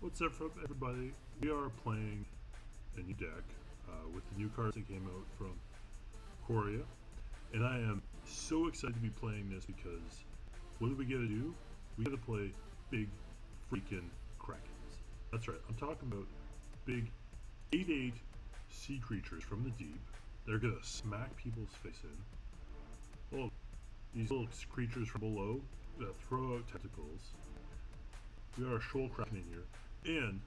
What's up, everybody? We are playing a new deck with the new cards that came out from Ikoria, and I am so excited to be playing this because what do we get to do? We get to play big freaking Krakens. That's right, I'm talking about big 8/8 sea creatures from the deep. They're gonna smack people's face in. Well, these little creatures from below that throw out tentacles. We got a shoal kraken in here, and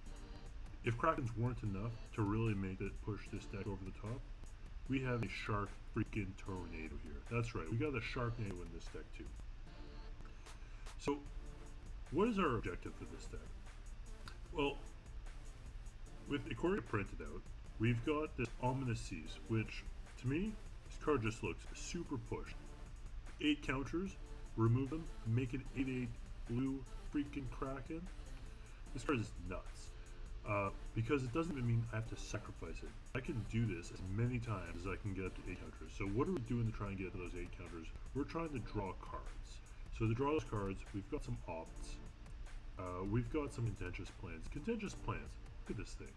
if Krakens weren't enough to really make it push this deck over the top, we have a shark freaking tornado here. That's right, we got a sharknado in this deck too. So, what is our objective for this deck? Well, with Ikoria printed out, we've got this Ominous Seas, which, to me, this card just looks super pushed. 8 counters, remove them, make an 8/8 blue freaking Kraken. This card is nuts. Because it doesn't even mean I have to sacrifice it. I can do this as many times as I can get up to 8 counters. So what are we doing to try and get to those 8 counters? We're trying to draw cards. So to draw those cards, we've got some opts. We've got some contentious plans. Contentious plans, look at this thing.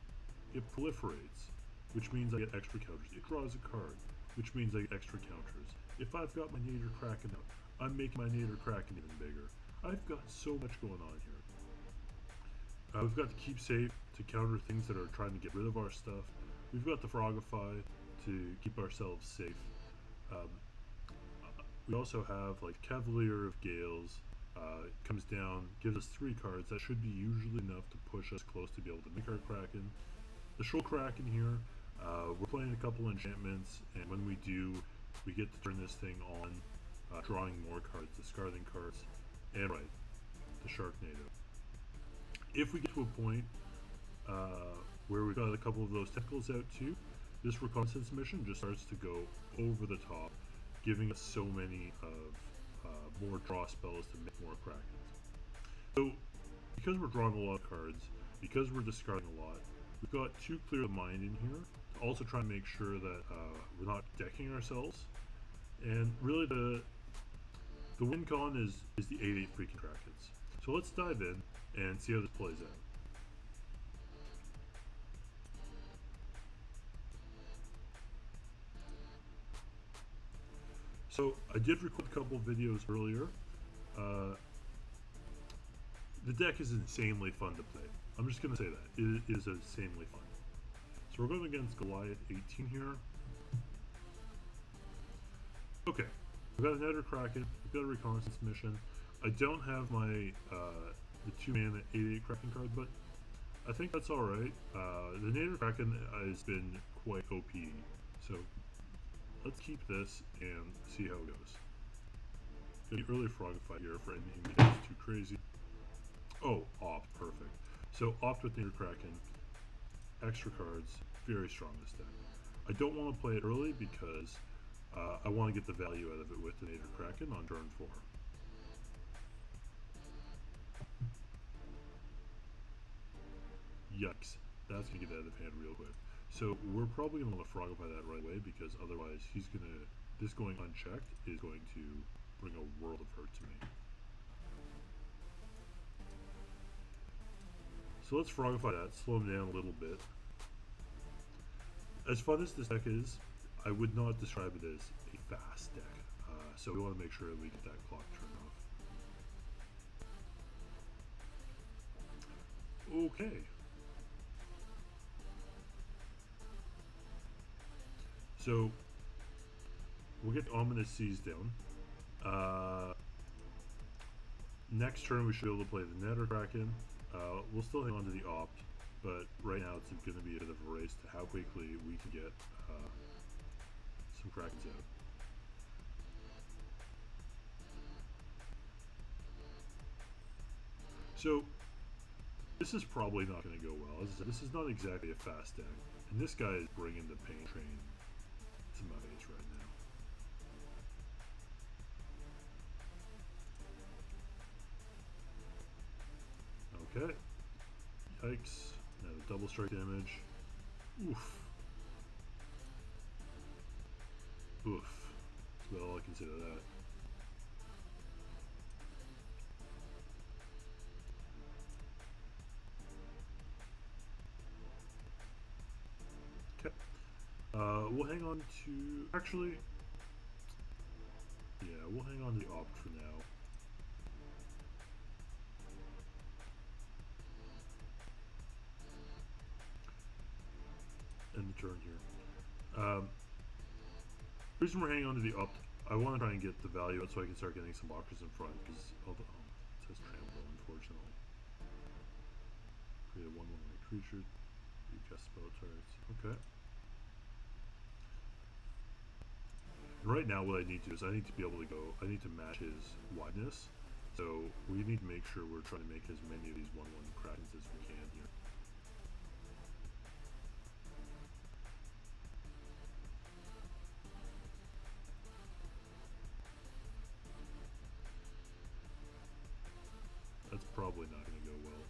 It proliferates, which means I get extra counters. It draws a card, which means I get extra counters. If I've got my Nader Kraken out, I'm making my Nader Kraken even bigger. I've got so much going on here. We've got to keep safe to counter things that are trying to get rid of our stuff. We've got the Frogify to keep ourselves safe. We also have like Cavalier of Gales. Comes down, gives us 3 cards. That should be usually enough to push us close to be able to make our Kraken. The Shoal Kraken here, we're playing a couple enchantments, and when we do, we get to turn this thing on, drawing more cards, discarding cards, and right, the Sharknado. If we get to a point where we've got a couple of those tentacles out too, this reconnaissance mission just starts to go over the top, giving us so many of more draw spells to make more Krakens. So, because we're drawing a lot of cards, because we're discarding a lot, we've got 2 Clear the Mind in here to also try and make sure that we're not decking ourselves. And really the win con is the 8/8 freaking Krakens. So let's dive in and see how this plays out. So I did record a couple of videos earlier. The deck is insanely fun to play. I'm just going to say that. It is insanely fun. So we're going against Goliath 18 here. Okay, we've got a Nether Kraken, we've got a reconnaissance mission. I don't have my the 2-mana 8/8 Kraken card, but I think that's alright. The Nether Kraken has been quite OP, so let's keep this and see how it goes. Got the early Frogify here for anything that's too crazy. Oh, opt, perfect. So opt with Nether Kraken, extra cards, very strong this deck. I don't want to play it early because I want to get the value out of it with the Nether Kraken on turn 4. Yikes, that's going to get out of hand real quick. So we're probably going to want to Frogify that right away because otherwise this going unchecked is going to bring a world of hurt to me. So let's Frogify that, slow him down a little bit. As fun as this deck is, I would not describe it as a fast deck. So we want to make sure that we get that clock turned off. Okay. So we'll get Ominous Seas down. Next turn we should be able to play the Nether Kraken. We'll still hang on to the opt, but right now it's going to be a bit of a race to how quickly we can get some Krakens out. So this is probably not going to go well. This is not exactly a fast deck, and this guy is bringing the pain train to my base right now. Okay. Yikes. Now the double strike damage. Oof. Oof. That's about all I can say to that. We'll hang on to... Actually... Yeah, we'll hang on to the opt for now. End the turn here. The reason we're hanging on to the opt, I want to try and get the value out so I can start getting some blockers in front, because although it says trample, unfortunately. Create a 1/1 white creature. You cast spell targets. Okay. And right now, what I need to do is I need to be able to go. I need to match his wideness. So we need to make sure we're trying to make as many of these 1/1 Krakens as we can here. That's probably not going to go well.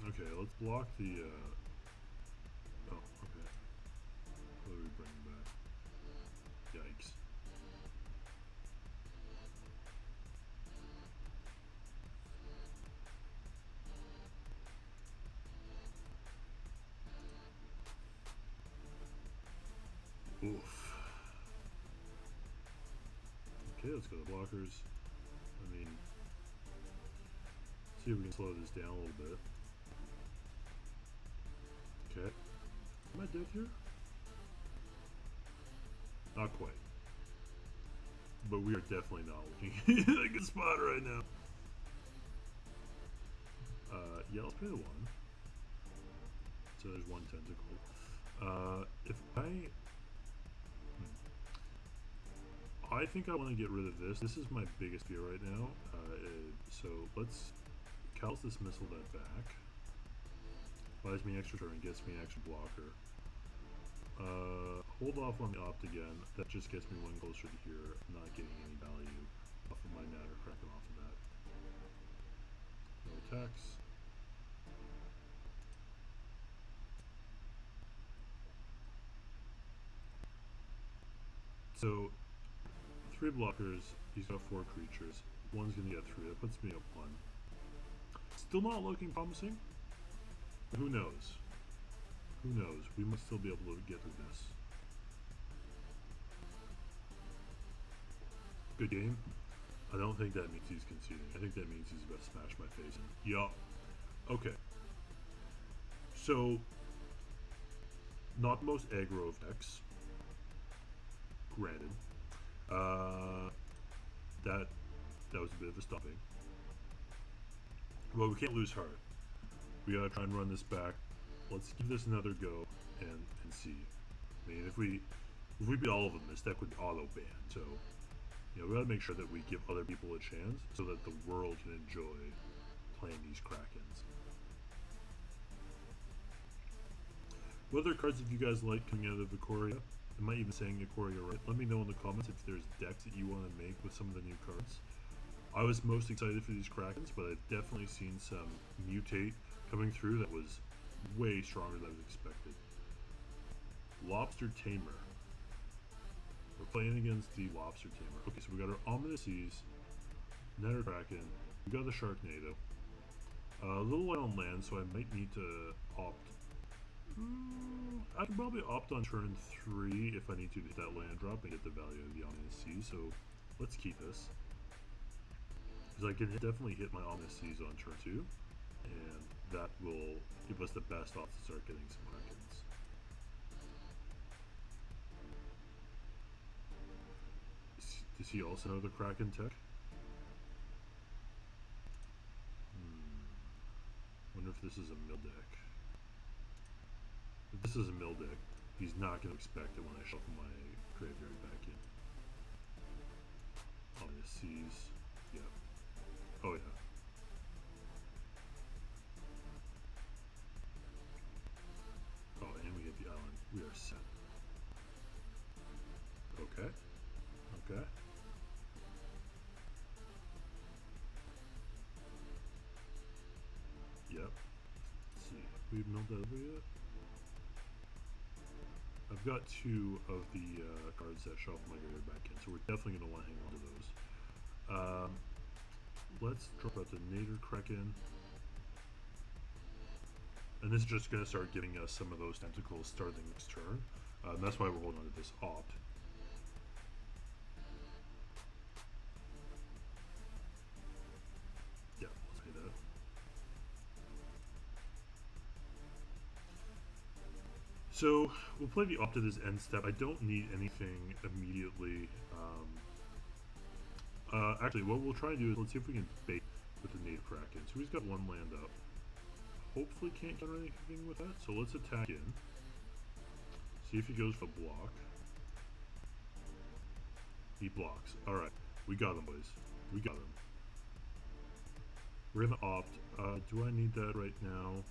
Okay, let's block the, oh, okay. What do we bring back? Yikes. Oof. Okay, let's go to blockers. I mean, see if we can slow this down a little bit. Okay. Am I dead here? Not quite. But we are definitely not looking in a good spot right now. Yeah, let's pay the 1. So there's 1 tentacle. If I think I want to get rid of this. This is my biggest fear right now. So let's Callous Dismissal that back. Buys me extra turn, gets me an extra blocker. Hold off on the opt again. That just gets me 1 closer to here, not getting any value off of my Natter Kraken off of that. No attacks. So 3 blockers, he's got 4 creatures. One's gonna get 3, that puts me up 1. Still not looking promising. Who knows? Who knows? We must still be able to get through this. Good game. I don't think that means he's conceding. I think that means he's about to smash my face in. Yup. Okay. So, not the most aggro of decks. Granted. That was a bit of a stopping. Well, we can't lose heart. We gotta try and run this back. Let's give this another go and see. I mean, if we beat all of them, this deck would be auto ban. So, you know, we gotta make sure that we give other people a chance so that the world can enjoy playing these Krakens. What other cards have you guys liked coming out of Ikoria? Am I even saying Ikoria right? Let me know in the comments if there's decks that you want to make with some of the new cards. I was most excited for these Krakens, but I've definitely seen some mutate coming through that was way stronger than I was expected. Lobster Tamer. We're playing against the Lobster Tamer. Okay, so we got our Ominous Seas, Natter Kraken, we got the Sharknado. A little light on land, so I might need to opt. I can probably opt on turn 3 if I need to hit that land drop and get the value of the Ominous Seas, so let's keep this. Because I can definitely hit my Ominous Seas on turn 2, and that will give us the best odds to start getting some Krakens. Does he also know the Kraken tech? Wonder if this is a mill deck. If this is a mill deck, he's not going to expect it when I shuffle my graveyard back in. Ominous Seas. Yeah. Oh yeah. Oh, and we hit the island. We are set. Okay. Okay. Yep. Let's see. We've milled that over yet? I've got 2 of the cards that shuffle my graveyard back in, so we're definitely going to want to hang on to those. let's drop out the Nader Kraken. And this is just going to start giving us some of those tentacles starting next turn. And that's why we're holding on to this opt. Yeah, let's say that. So we'll play the opt at his end step. I don't need anything immediately. Actually, what we'll try to do is let's see if we can bait with the Native Kraken. So he's got one land up. Hopefully can't counter anything with that. So let's attack in. See if he goes for block. He blocks. Alright. We got him, boys. We got him. We're gonna opt. Do I need that right now?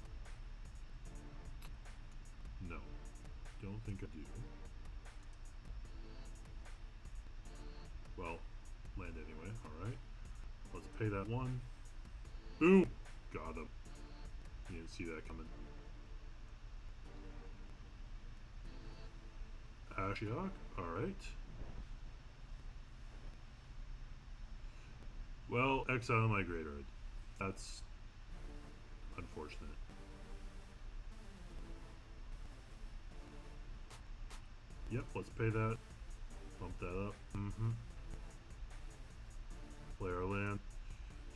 No. Don't think I do. Well, land anyway. Alright. Let's pay that one. Boom! Got him. You didn't see that coming. Ashiok. Alright. Well, exile my graveyard. That's unfortunate. Yep, let's pay that. Bump that up. Play our land.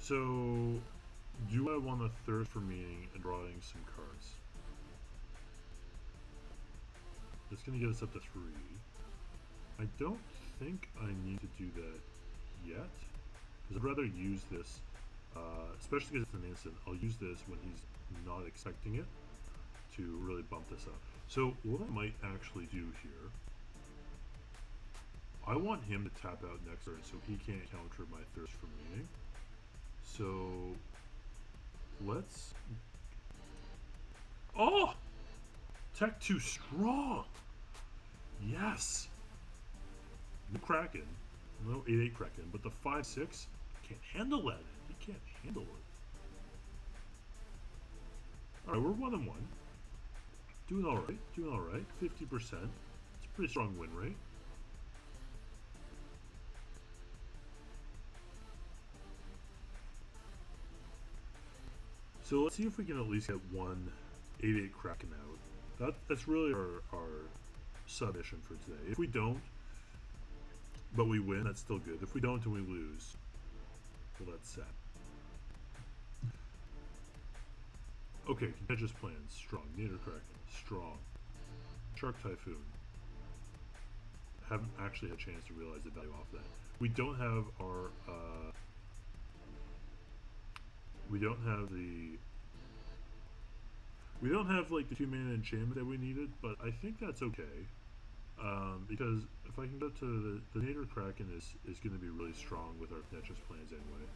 So, do I want to thirst for meaning and drawing some cards? That's going to get us up to 3. I don't think I need to do that yet. Because I'd rather use this, especially because it's an instant, I'll use this when he's not expecting it to really bump this up. So what I might actually do here, I want him to tap out next turn so he can't counter my thirst for meaning. So let's... Oh! Tech 2 strong! Yes! No Kraken. No 8-8 Kraken, but the 5-6 can't handle that. He can't handle it. Alright, we're 1-1. Doing alright. Doing alright. 50%. It's a pretty strong win rate. So let's see if we can at least get one 8-8 Kraken out. That's really our sub-mission for today. If we don't, but we win, that's still good. If we don't and we lose, well, that's sad. Okay, contentious plans, strong. Nader Kraken, strong. Shark Typhoon. Haven't actually had a chance to realize the value off that. We don't have our, we don't have like the 2-mana enchantment that we needed, but I think that's okay. Because if I can go to the Nader Kraken is going to be really strong with our contentious plans anyway.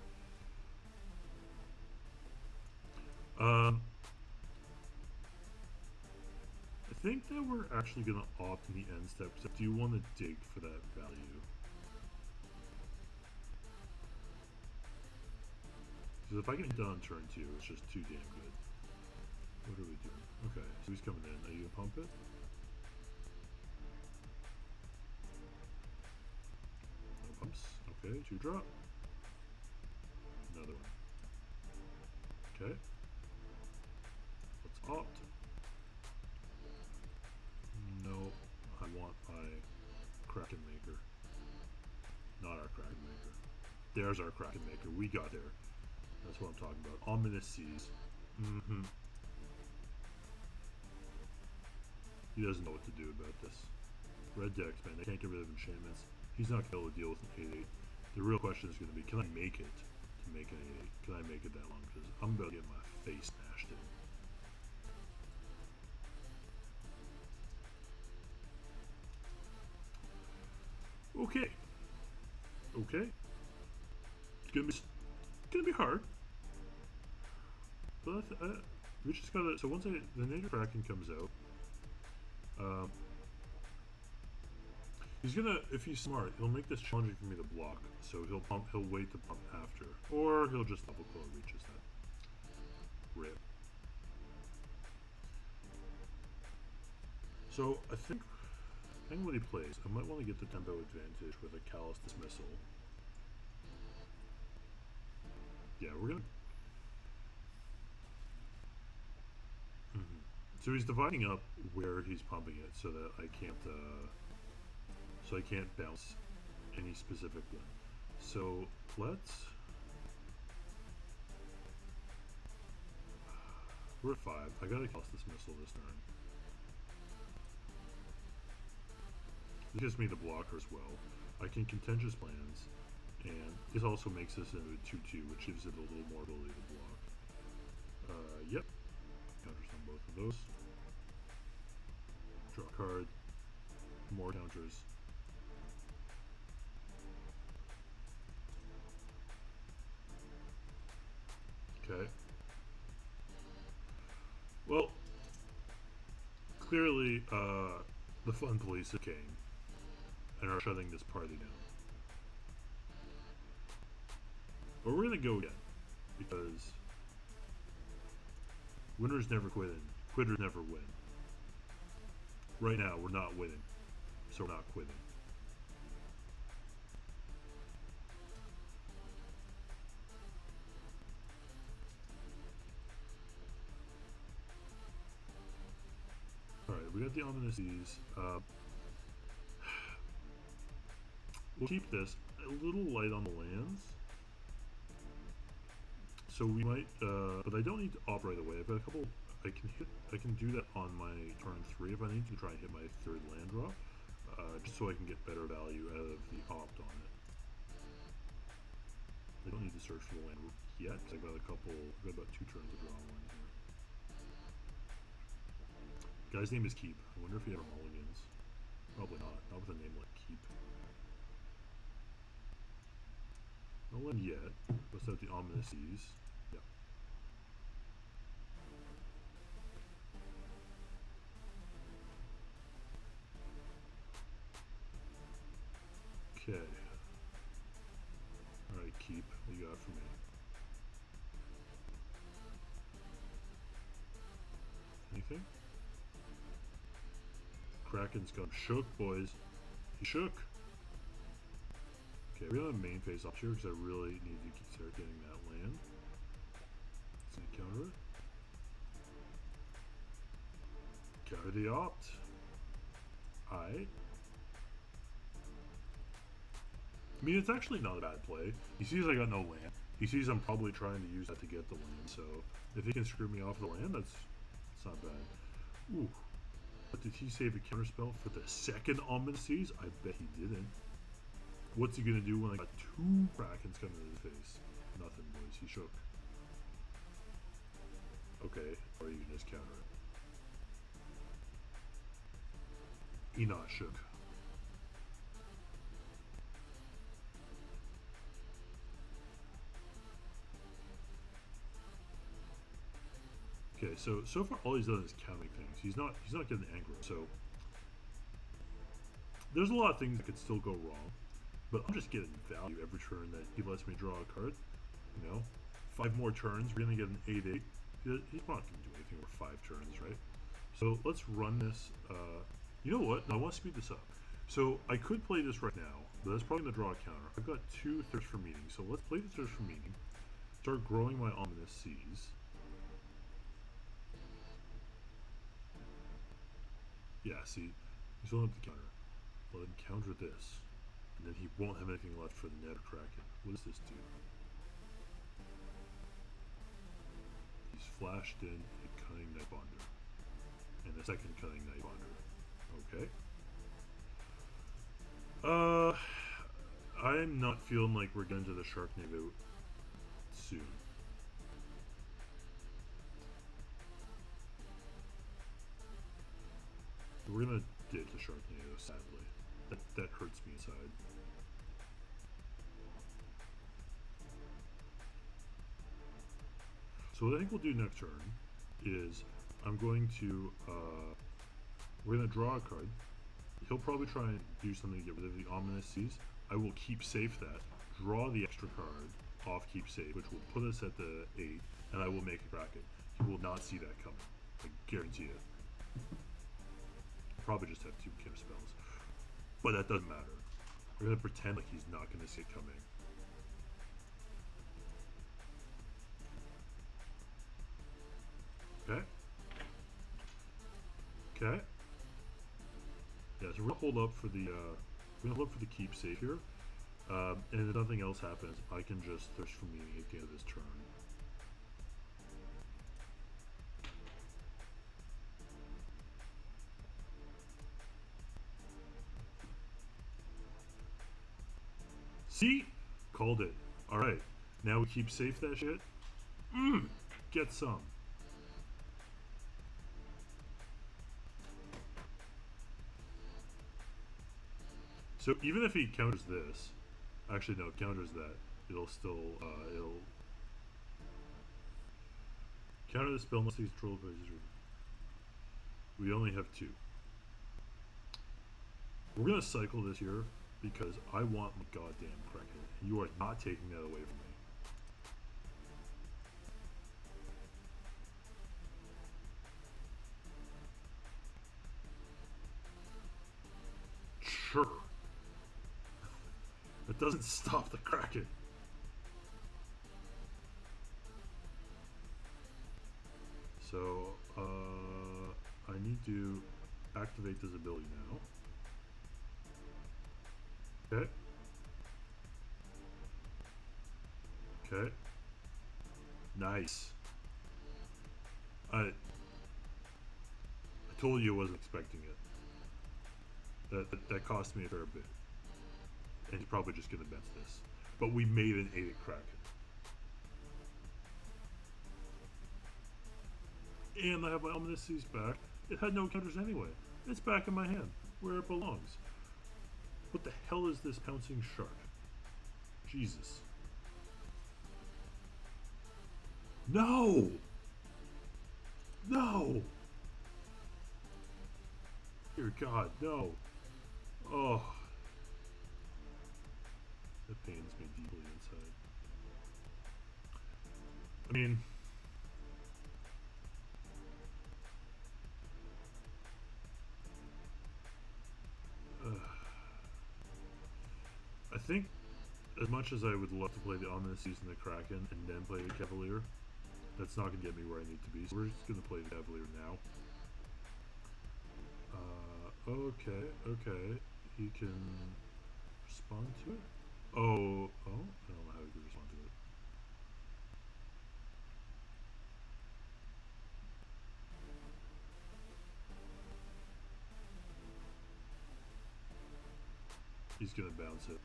I think that we're actually going to opt in the end step, because I do want to dig for that value. Because if I can hit on turn 2, it's just too damn good. What are we doing? Okay, so he's coming in. Are you going to pump it? No pumps. Okay, 2 drop. Another one. Okay. Let's opt. No, I want my Kraken Maker. Not our Kraken Maker. There's our Kraken Maker. We got there. That's what I'm talking about. Ominous Seas. He doesn't know what to do about this. Red decks, man, they can't get rid of enchantments. He's not going to be able to deal with an 8-8. The real question is going to be, can I make it to make an 8-8? Can I make it that long? Because I'm about to get my face smashed in. Okay. Okay. It's gonna be hard. But we just gotta. So once the Nader Kraken comes out, he's gonna. If he's smart, he'll make this challenging for me to block. So he'll pump. He'll wait to pump after, or he'll just double claw reaches that. Rip. So I think. Depending what he plays, I might want to get the tempo advantage with a Callous Dismissal. Yeah, we're gonna. Mhm. So he's dividing up where he's pumping it so that I can't bounce any specific one. So let's. We're at 5. I gotta toss this missile this turn. This gives me the blocker as well. I can contentious plans, and this also makes this into a 2-2, which gives it a little more ability to block. Yep. Counters on both of those. Draw a card. More counters. Okay. Well, clearly, the fun police came and are shutting this party down. But we're gonna go again, because winners never quit and quitters never win. Right now, we're not winning, so we're not quitting. Alright, we got the ominous Ease. We'll keep this a little light on the lands. So we might, but I don't need to opt right away. I've got a couple, I can do that on my turn 3 if I need to try and hit my 3rd land drop, just so I can get better value out of the opt on it. I don't need to search for the land yet, because I've got about 2 turns to draw one here. Guy's name is Keep. I wonder if he ever mulligans. Probably not with a name like Keep. No land yet. Bust out the ominous Ease. Yep. Okay. Alright, Keep. What you got for me? Anything? Krakens got him shook, boys. He shook. Okay, we're gonna main face off here because I really need to start getting that land. Let's counter it. Counter the opt. Alright. I mean, it's actually not a bad play. He sees I got no land. He sees I'm probably trying to use that to get the land, so if he can screw me off the land, that's not bad. Ooh. But did he save a counterspell for the second ominous Seas? I bet he didn't. What's he gonna do when I got 2 Krakens coming to his face? Nothing, boys. He shook. Okay, or you can just counter it. He not shook. Okay, so far all he's done is counting things. He's not getting aggro. So there's a lot of things that could still go wrong, but I'm just getting value every turn that he lets me draw a card. You know, 5 more turns, we're gonna get an 8/8. He's not gonna do anything over 5 turns, right? So let's run this. You know what? I want to speed this up. So I could play this right now, but that's probably gonna draw a counter. I've got 2 Thirst for Meaning, so let's play the Thirst for Meaning. Start growing my ominous Seas. Yeah, see, he's holding up the counter. Let him counter this, and then he won't have anything left for the Nether Kraken. What does this do? He's flashed in a Cunning Night Bonder, and a second Cunning Night Bonder. Okay. I'm not feeling like we're getting to the Sharknado soon. We're gonna dig the Sharknado, sadly. That hurts me inside. So what I think we'll do next turn is I'm going to we're gonna draw a card. He'll probably try and do something to get rid of the ominous Seas. I will keep safe that, draw the extra card off keep safe, which will put us at the 8, and I will make a Kraken. He will not see that coming. I guarantee it. Probably just have 2 counter spells, but that doesn't matter. We're gonna pretend like he's not gonna see it coming. Okay. Okay. Yeah, so we're gonna hold up for the keep safe here. And if nothing else happens, I can just thirst for meaning at the end of this turn. See? Called it. Alright. Now we keep safe that shit. Get some. So even if he counters this, actually no, it counters that, it'll still, it'll counter the spell unless he's controlled by his. We only have 2. We're gonna cycle this here because I want my goddamn Kraken. You are not taking that away from me. Sure. That doesn't stop the Kraken. So, I need to activate this ability now. Okay. Okay. Nice. I told you I wasn't expecting it. That cost me a fair bit. And he's probably just gonna bench this. But we made an 8 Kraken. And I have my Ominous Seas back. It had no counters anyway. It's back in my hand, where it belongs. What the hell is this pouncing shark? Jesus. No! No! Dear God, no. Oh. That pains me deeply inside. I mean... I think, as much as I would love to play the Ominous Seas and the Kraken and then play the Cavalier, that's not going to get me where I need to be, so we're just going to play the Cavalier now. Okay. He can respond to it? Oh, I don't know how he can respond to it. He's going to bounce it.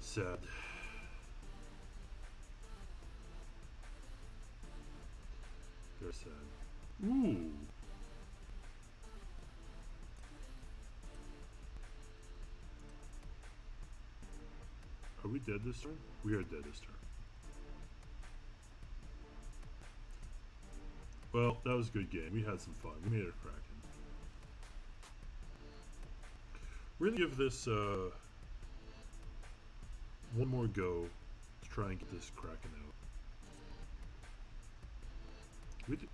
Sad. Very sad. Ooh. Are we dead this turn? We are dead this turn. Well, that was a good game. We had some fun. We made a Kraken. We're gonna give this one more go to try and get this Kraken out.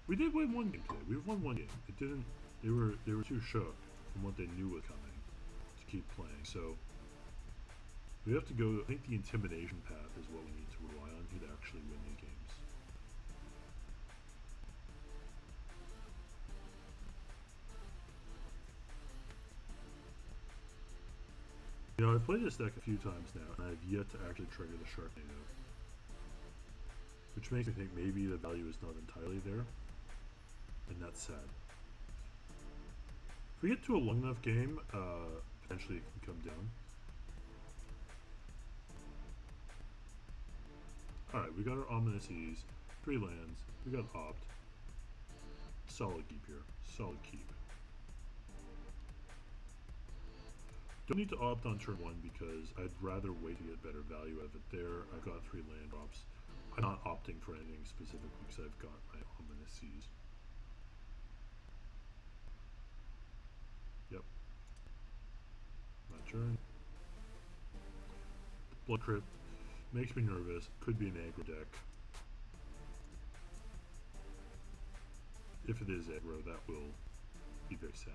We did win one game today. We've won one game. It didn't. They were too shook from what they knew was coming to keep playing. So we have to go. I think the intimidation path is what we need to rely on here to actually win these games. You know, I've played this deck a few times now, and I've yet to actually trigger the Sharknado. Which makes me think maybe the value is not entirely there. And that's sad. If we get to a long enough game, potentially it can come down. Alright, we got our Ominous Seas, 3 lands, we got Opt. Solid keep here. Solid keep. Don't need to opt on turn 1 because I'd rather wait to get better value out of it there. I've got 3 land drops. I'm not opting for anything specific because I've got my Ominous Seas. Yep. My turn. Blood Crypt makes me nervous. Could be an aggro deck. If it is aggro, that will be very sad.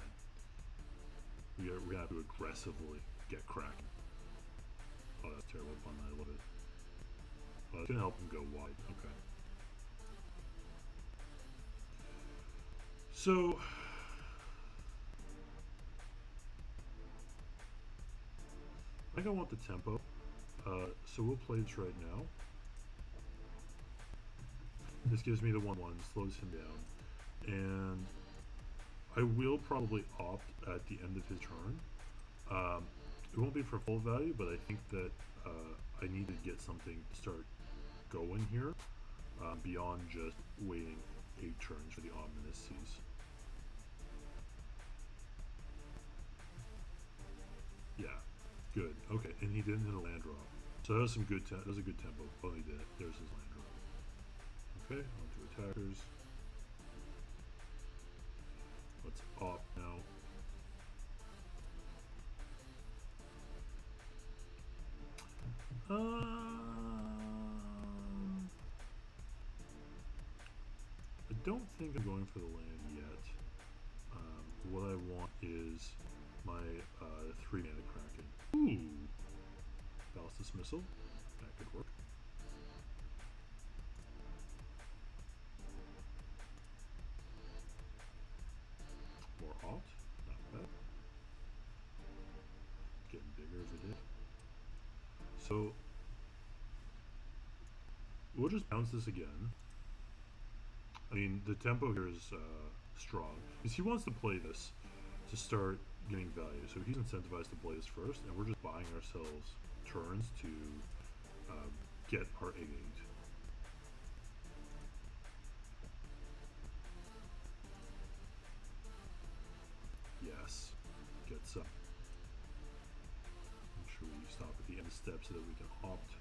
We have to aggressively get Kraken. Oh, that's terrible pun. I love it. Well, it's gonna help him go wide. Okay. So I think I want the tempo. So we'll play this right now. This gives me the 1-1, slows him down. And I will probably opt at the end of his turn. It won't be for full value, but I think that I need to get something to start going here beyond just waiting 8 turns for the ominous seas. Yeah, good. Okay, and he didn't hit a land drop. So that was some good. That was a good tempo. Oh, he did. There's his land drop. Okay, on to attackers. Let's opt now. I don't think I'm going for the land yet. What I want is my 3 mana Kraken. Ooh! Ballast Dismissal. That could work. More opt. Not bad. Getting bigger every day. So we'll just bounce this again. I mean, the tempo here is strong because he wants to play this to start getting value. So he's incentivized to play this first, and we're just buying ourselves turns to get our 8/8. Yes, get some. Make sure we stop at the end of step so that we can opt.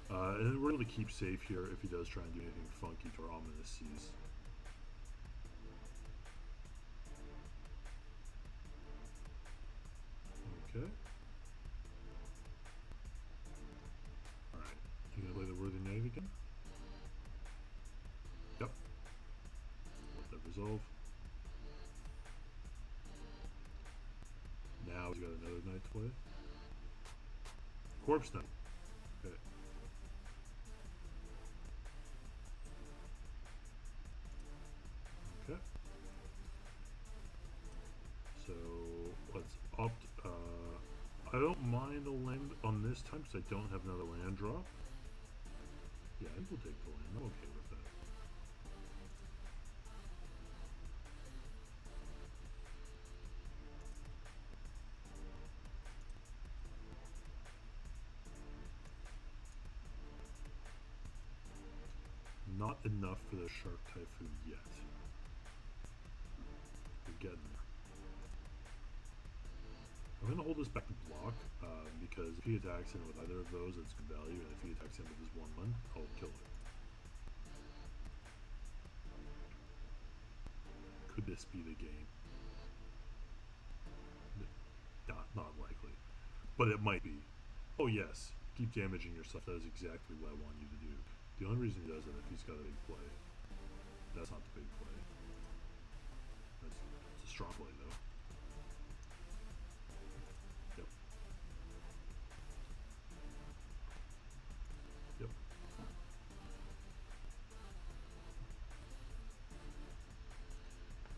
And then we're able to keep safe here if he does try and do anything funky to our ominous seas. Okay. Alright. You gonna play the Worthy Knight again? Yep. Let that resolve. Now he's got another knight to play. Corpse Knight. Okay. Okay. So let's opt. I don't mind the land on this time because I don't have another land drop. Yeah, I think we'll take the land. I'm okay with that. Not enough for the Shark Typhoon yet. We're getting there. I'm going to hold this back to block because if he attacks in with either of those, it's good value, and if he attacks in with his 1/1, I'll kill it. Could this be the game? Not likely, but it might be. Oh yes, keep damaging yourself. That is exactly what I want you to do. The only reason he does that if he's got a big play. That's not the big play. That's a strong play though. Yep. Yep.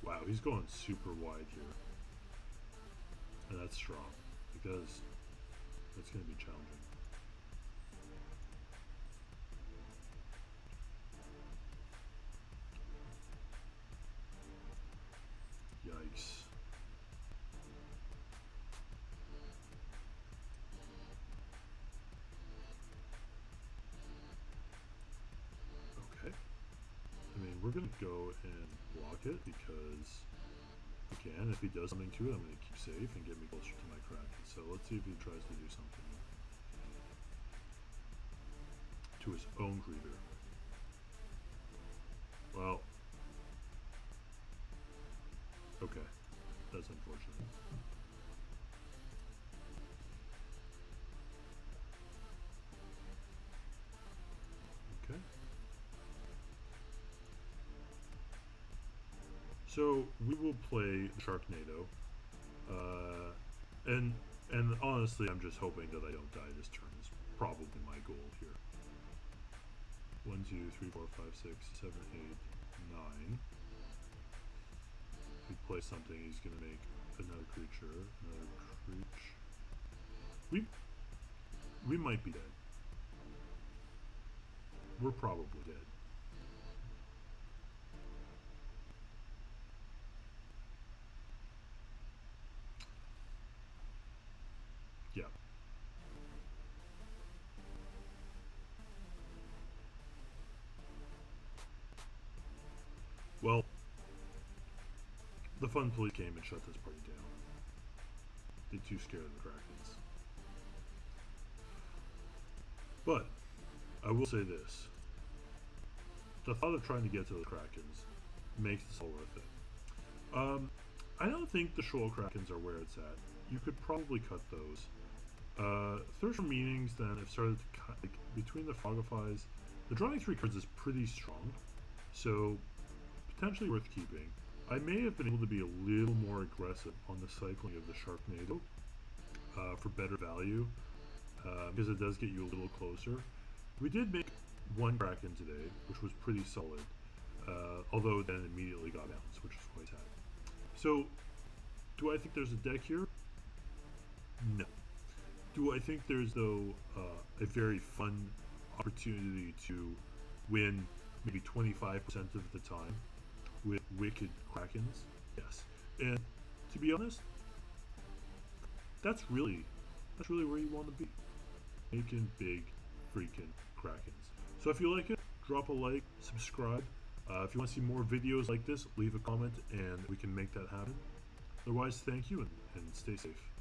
Wow, he's going super wide here. And that's strong, because that's going to be challenging. Yikes. Okay. I mean, we're going to go and block it because we can. If he does something to it, I'm going to keep safe and get me closer to my Kraken. So let's see if he tries to do something to his own creature. Well, okay. That's unfortunate. Okay. So we will play Sharknado, and honestly, I'm just hoping that I don't die this turn. Is probably my goal here. 1, 2, 3, 4, 5, 6, 7, 8, 9. If we play something, he's gonna make another creature. We might be dead. We're probably dead. Yeah. Well, the fun police came and shut this party down. They're too scared of the Krakens. But I will say this. The thought of trying to get to the Krakens makes this all worth it. I don't think the Shoal Krakens are where it's at. You could probably cut those. Thirst for Meanings then have started to cut, like, between the Fogifies. The drawing 3 cards is pretty strong, so potentially worth keeping. I may have been able to be a little more aggressive on the cycling of the Sharknado for better value, because it does get you a little closer. We did make one Kraken today, which was pretty solid, although then immediately got bounced, which was quite sad. So, do I think there's a deck here? No. Do I think there's, though, a very fun opportunity to win maybe 25% of the time with Wicked Krakens? Yes. And to be honest, that's really where you want to be. Making big freaking Krakens. So if you like it, drop a like, subscribe. If you want to see more videos like this, leave a comment and we can make that happen. Otherwise, thank you and stay safe.